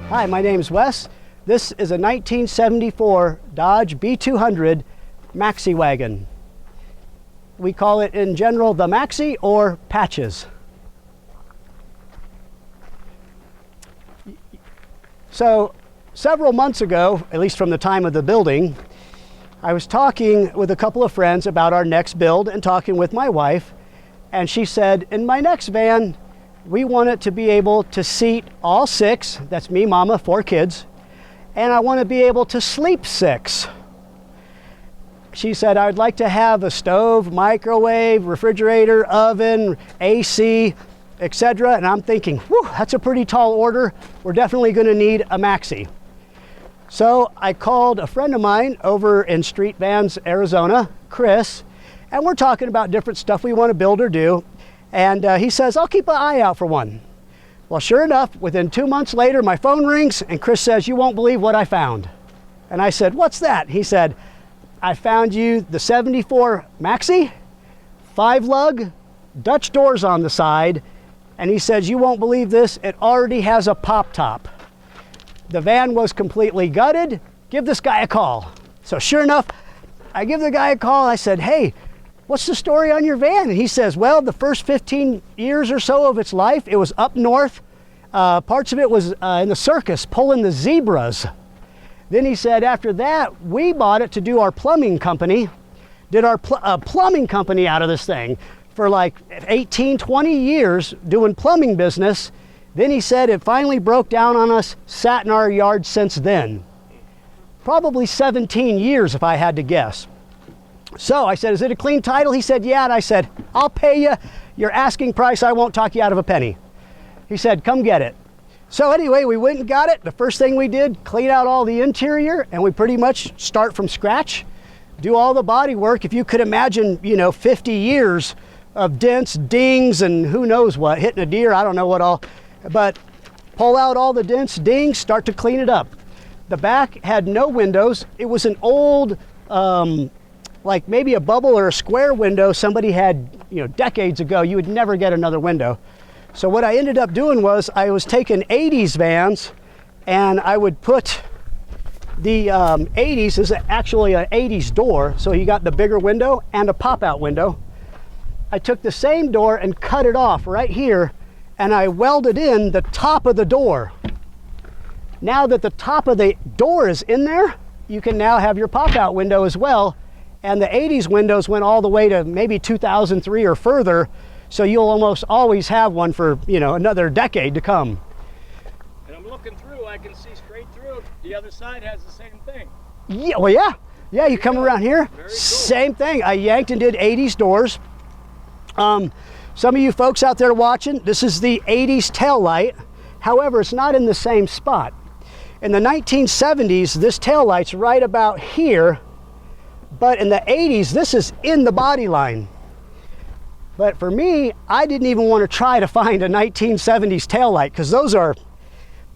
Hi, my name is Wes. This is a 1974 Dodge B200 Maxiwagon. We call it in general the Maxi or Patches. So several months ago, at least from the time of the building, I was talking with a couple of friends about our next build and talking with my wife, and she said, in my next van, we want it to be able to seat all six, that's me, mama, 4 kids, and I want to be able to sleep 6. She said, I would like to have a stove, microwave, refrigerator, oven, AC, etc. And I'm thinking, whew, that's a pretty tall order. We're definitely going to need a Maxi. So I called a friend of mine over in Street Vans, Arizona, Chris, and we're talking about different stuff we want to build or do. And he says, I'll keep an eye out for one. Well, sure enough, within 2 months later, my phone rings and Chris says, you won't believe what I found. And I said, what's that? He said, I found you the 74 Maxi, 5-lug, Dutch doors on the side. And he says, you won't believe this, it already has a pop top. The van was completely gutted. Give this guy a call. So sure enough, I give the guy a call. I said, hey, what's the story on your van? And he says, well, the first 15 years or so of its life, it was up north. Parts of it was in the circus, pulling the zebras. Then he said, after that, we bought it to do our plumbing company, did our plumbing company out of this thing for like 18, 20 years doing plumbing business. Then he said it finally broke down on us, sat in our yard since then. Probably 17 years if I had to guess. So I said, is it a clean title? He said, yeah. And I said, I'll pay you your asking price. I won't talk you out of a penny. He said, come get it. So anyway, we went and got it. The first thing we did, clean out all the interior, and we pretty much start from scratch, do all the body work. If you could imagine, 50 years of dents, dings, and who knows what, hitting a deer, I don't know what all, but pull out all the dents, dings, start to clean it up. The back had no windows. It was an old, like maybe a bubble or a square window somebody had, decades ago. You would never get another window. So what I ended up doing was I was taking 80s vans and I would put the 80s is actually an 80s door. So you got the bigger window and a pop-out window. I took the same door and cut it off right here and I welded in the top of the door. Now that the top of the door is in there, you can now have your pop-out window as well. And the 80s windows went all the way to maybe 2003 or further. So you'll almost always have one for, another decade to come. And I'm looking through, I can see straight through. The other side has the same thing. Yeah, well, yeah. Yeah, you come around here, Very cool. Same thing. I yanked and did 80s doors. Some of you folks out there watching, this is the 80s tail light. However, it's not in the same spot. In the 1970s, this tail light's right about here. But in the 80s, this is in the body line. But for me, I didn't even want to try to find a 1970s taillight because those are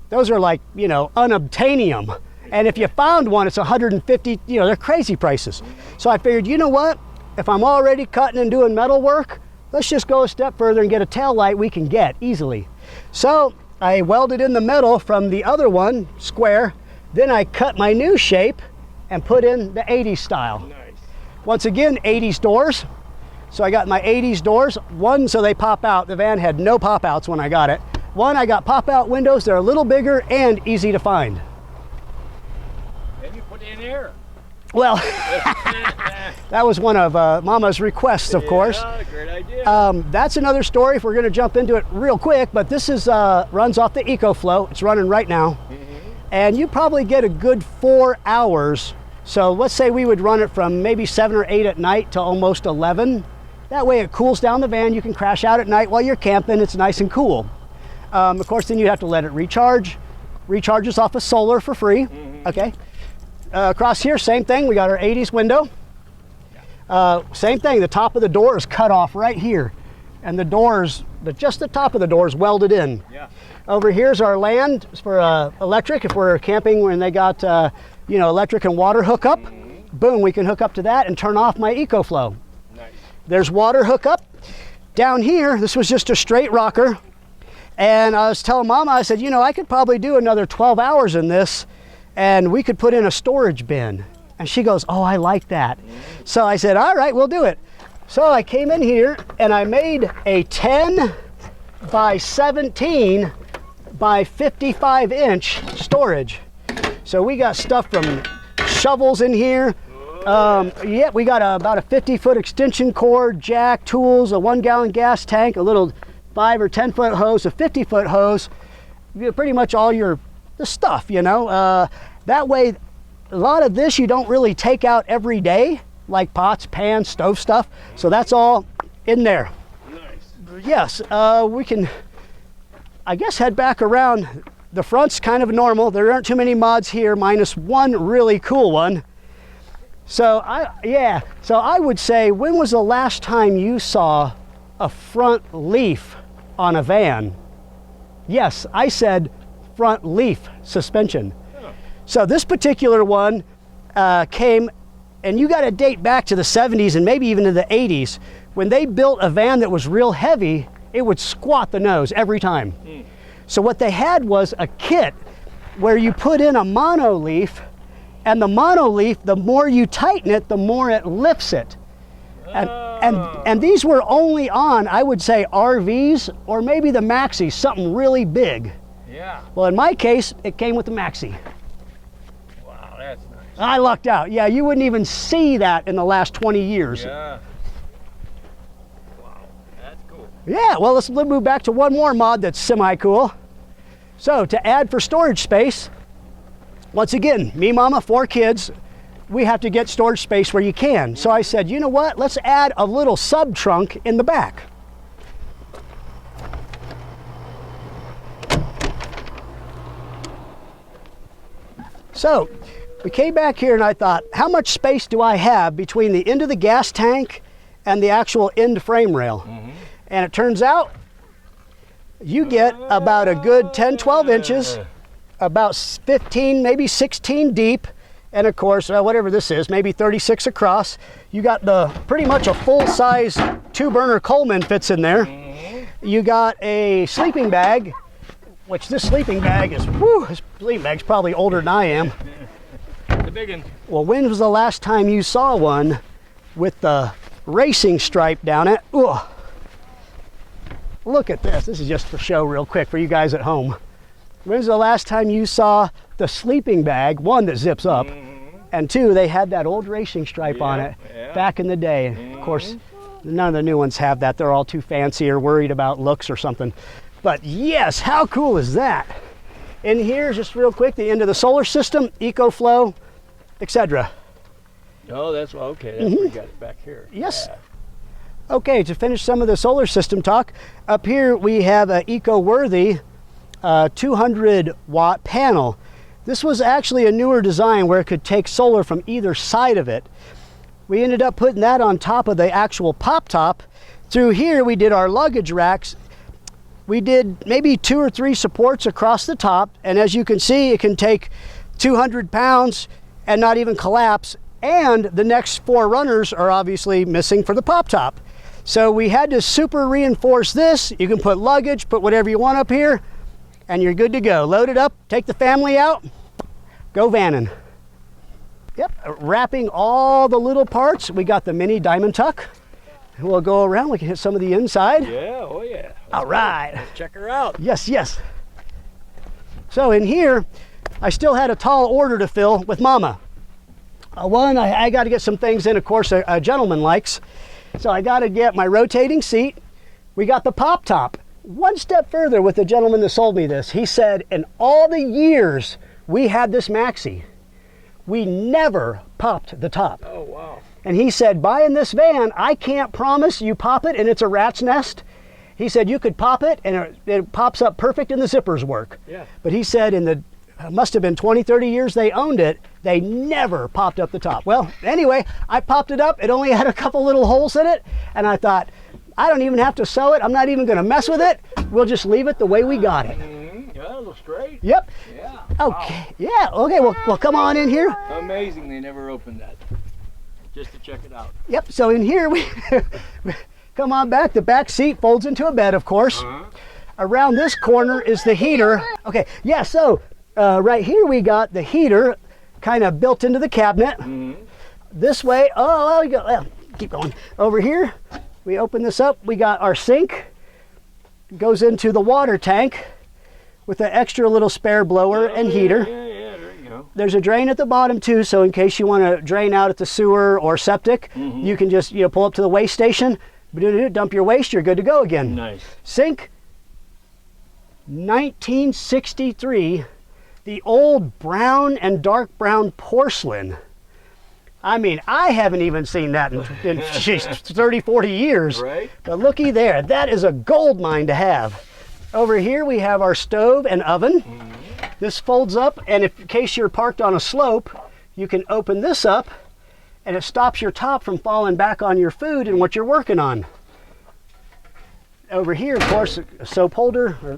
like, unobtainium. And if you found one, it's 150, they're crazy prices. So I figured, you know what? If I'm already cutting and doing metal work, let's just go a step further and get a taillight we can get easily. So I welded in the metal from the other one, square. Then I cut my new shape and put in the 80s style. Nice. Once again, 80s doors. So I got my 80s doors, one so they pop out. The van had no pop outs when I got it. One, I got pop out windows. They're a little bigger and easy to find. And you put in air. Well, that was one of Mama's requests, of course. Yeah, great idea. That's another story if we're gonna jump into it real quick, but this is runs off the EcoFlow. It's running right now. And you probably get a good 4 hours. So let's say we would run it from maybe 7 or 8 at night to almost 11. That way it cools down the van. You can crash out at night while you're camping. It's nice and cool. Of course, then you have to let it recharge. Recharges off of solar for free. Okay. Across here, same thing. We got our 80s window. Same thing. The top of the door is cut off right here. And the doors, just the top of the door is welded in. Yeah. Over here's our land for electric. If we're camping when they got, electric and water hookup, boom, we can hook up to that and turn off my EcoFlow. Nice. There's water hookup. Down here, this was just a straight rocker. And I was telling Mama, I said, you know, I could probably do another 12 hours in this, and we could put in a storage bin. And she goes, oh, I like that. So I said, all right, we'll do it. So I came in here and I made a 10 by 17 by 55 inch storage. So we got stuff from shovels in here. Yeah, we got about a 50-foot extension cord, jack, tools, a 1-gallon gas tank, a little 5 or 10-foot hose, a 50-foot hose, pretty much all the stuff, you know. That way, a lot of this you don't really take out every day, like pots, pans, stove stuff. So that's all in there. Nice. Yes, we can, I guess, head back around. The front's kind of normal. There aren't too many mods here, minus one really cool one. So I would say, when was the last time you saw a front leaf on a van? Yes, I said front leaf suspension. Oh. So this particular one came, and you got to date back to the 70s and maybe even to the 80s. When they built a van that was real heavy, it would squat the nose every time. Mm. So what they had was a kit where you put in a mono leaf, and the mono leaf, the more you tighten it, the more it lifts it. And these were only on, I would say, RVs or maybe the Maxi, something really big. Yeah. Well, in my case, it came with the Maxi. Wow, that's nice. I lucked out. Yeah, you wouldn't even see that in the last 20 years. Yeah. Wow, that's cool. Yeah, well, let's move back to one more mod that's semi-cool. So to add for storage space, once again, me, Mama, 4 kids, we have to get storage space where you can. So I said, you know what, let's add a little sub-trunk in the back. So we came back here and I thought, how much space do I have between the end of the gas tank and the actual end frame rail? Mm-hmm. And it turns out you get about a good 10, 12 inches, about 15, maybe 16 deep, and of course, whatever this is, maybe 36 across. You got pretty much a full-size 2-burner Coleman fits in there. Mm-hmm. You got a sleeping bag, which this sleeping bag is, this sleeping bag's probably older than I am. The big one. Well, when was the last time you saw one with the racing stripe down it? Ooh. Look at this. This is just for show real quick for you guys at home. When's the last time you saw the sleeping bag, one that zips up, and 2, they had that old racing stripe on it back in the day. Of course, none of the new ones have that. They're all too fancy or worried about looks or something. But yes, how cool is that? In here, just real quick, the end of the solar system, EcoFlow, etc. Oh, that's okay. That's where you got it back here. Yes. Yeah. Okay, to finish some of the solar system talk, up here we have an eco-worthy 200-watt panel. This was actually a newer design where it could take solar from either side of it. We ended up putting that on top of the actual pop top. Through here we did our luggage racks. We did maybe 2 or 3 supports across the top, and as you can see, it can take 200 pounds and not even collapse, and the next 4 runners are obviously missing for the pop top. So we had to super reinforce this. You can put luggage, put whatever you want up here, and you're good to go. Load it up, take the family out, go vanning. Yep, wrapping all the little parts. We got the mini diamond tuck. We'll go around, we can hit some of the inside. Yeah, oh yeah. All right. Let's check her out. Yes, yes. So in here, I still had a tall order to fill with Mama. One, I got to get some things in, of course, a gentleman likes. So I got to get my rotating seat. We got the pop top. One step further with the gentleman that sold me this. He said, in all the years we had this Maxi, we never popped the top. Oh, wow. And he said, buying this van, I can't promise you pop it and it's a rat's nest. He said you could pop it and it pops up perfect and the zippers work. Yeah. But he said in the, must have been 20, 30 years they owned it, they never popped up the top. Well, anyway, I popped it up. It only had a couple little holes in it. And I thought, I don't even have to sew it. I'm not even going to mess with it. We'll just leave it the way we got it. Yeah, it looks great. Yep. Yeah. Okay. Wow. Yeah. Okay. Well, come on in here. Amazing. They never opened that. Just to check it out. Yep. So in here we come on back. The back seat folds into a bed, of course. Around this corner is the heater. Okay, yeah, so right here we got the heater kind of built into the cabinet. This way, keep going. Over here, we open this up, we got our sink. Goes into the water tank with an extra little spare blower and heater. Yeah, there you go. There's a drain at the bottom too, so in case you want to drain out at the sewer or septic, you can just pull up to the waste station, dump your waste, you're good to go again. Nice. Sink, 1963, the old brown and dark brown porcelain. I mean, I haven't even seen that in 30, 40 years. Right. But looky there, that is a gold mine to have. Over here we have our stove and oven. This folds up, and in case you're parked on a slope, you can open this up, and it stops your top from falling back on your food and what you're working on. Over here, of course, a soap holder.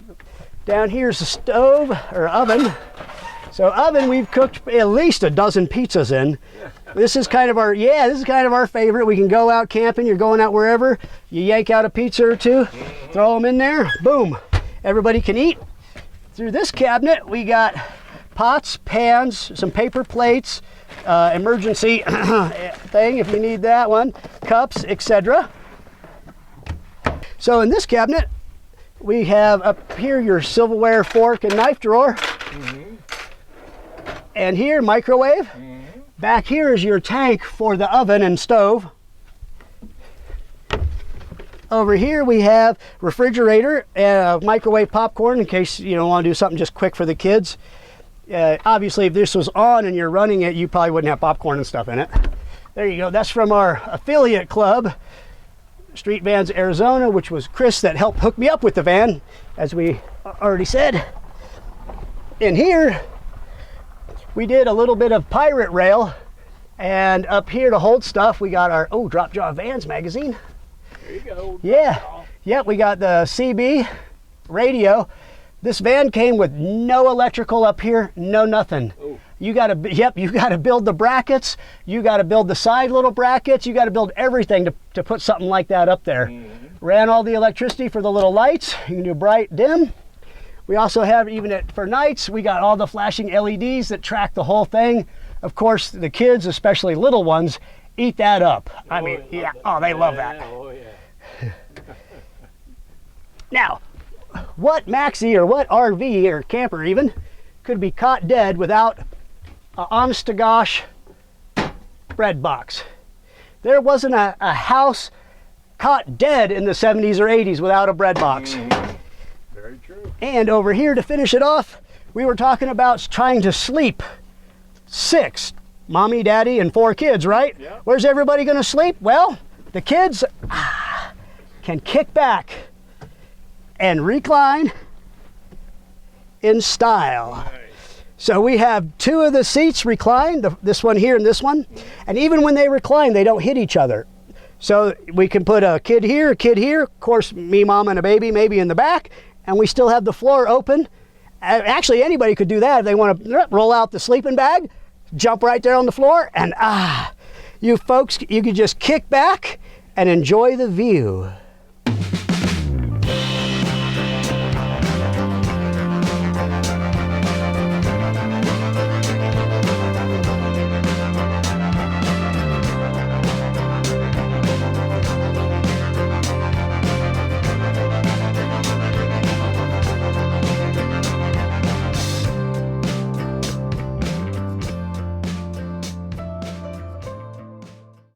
Down here's the stove or oven. So oven, we've cooked at least a dozen pizzas in. This is kind of our favorite. We can go out camping, you're going out wherever, you yank out a pizza or two, throw them in there, boom. Everybody can eat. Through this cabinet, we got pots, pans, some paper plates, emergency thing if you need that one, cups, etc. So in this cabinet, we have up here your silverware, fork, and knife drawer. And here, microwave. Back here is your tank for the oven and stove. Over here we have refrigerator and microwave popcorn in case you don't want to do something just quick for the kids. Obviously, if this was on and you're running it, you probably wouldn't have popcorn and stuff in it. There you go. That's from our affiliate club, Street Vans Arizona, which was Chris that helped hook me up with the van, as we already said. In here, we did a little bit of pirate rail, and up here to hold stuff, we got our DropJaw Vans magazine. There you go. Yeah, we got the CB radio. This van came with no electrical up here, no nothing. Oh. You gotta build the brackets, you gotta build the side little brackets, you gotta build everything to put something like that up there. Ran all the electricity for the little lights. You can do bright, dim. We also have, for nights, we got all the flashing LEDs that track the whole thing. Of course, the kids, especially little ones, eat that up. I mean, they love that. Oh, yeah. Now, what Maxi or what RV or camper even could be caught dead without an honest to gosh bread box? There wasn't a house caught dead in the 70s or 80s without a bread box. Very true. And over here to finish it off, we were talking about trying to sleep. 6, mommy, daddy, and 4 kids, right? Yep. Where's everybody going to sleep? Well, the kids can kick back and recline in style. Nice. So we have 2 of the seats reclined, this one here and this one. And even when they recline, they don't hit each other. So we can put a kid here, of course, me, mom, and a baby maybe in the back, and we still have the floor open. Actually, anybody could do that if they want to roll out the sleeping bag, jump right there on the floor, and you folks, you could just kick back and enjoy the view.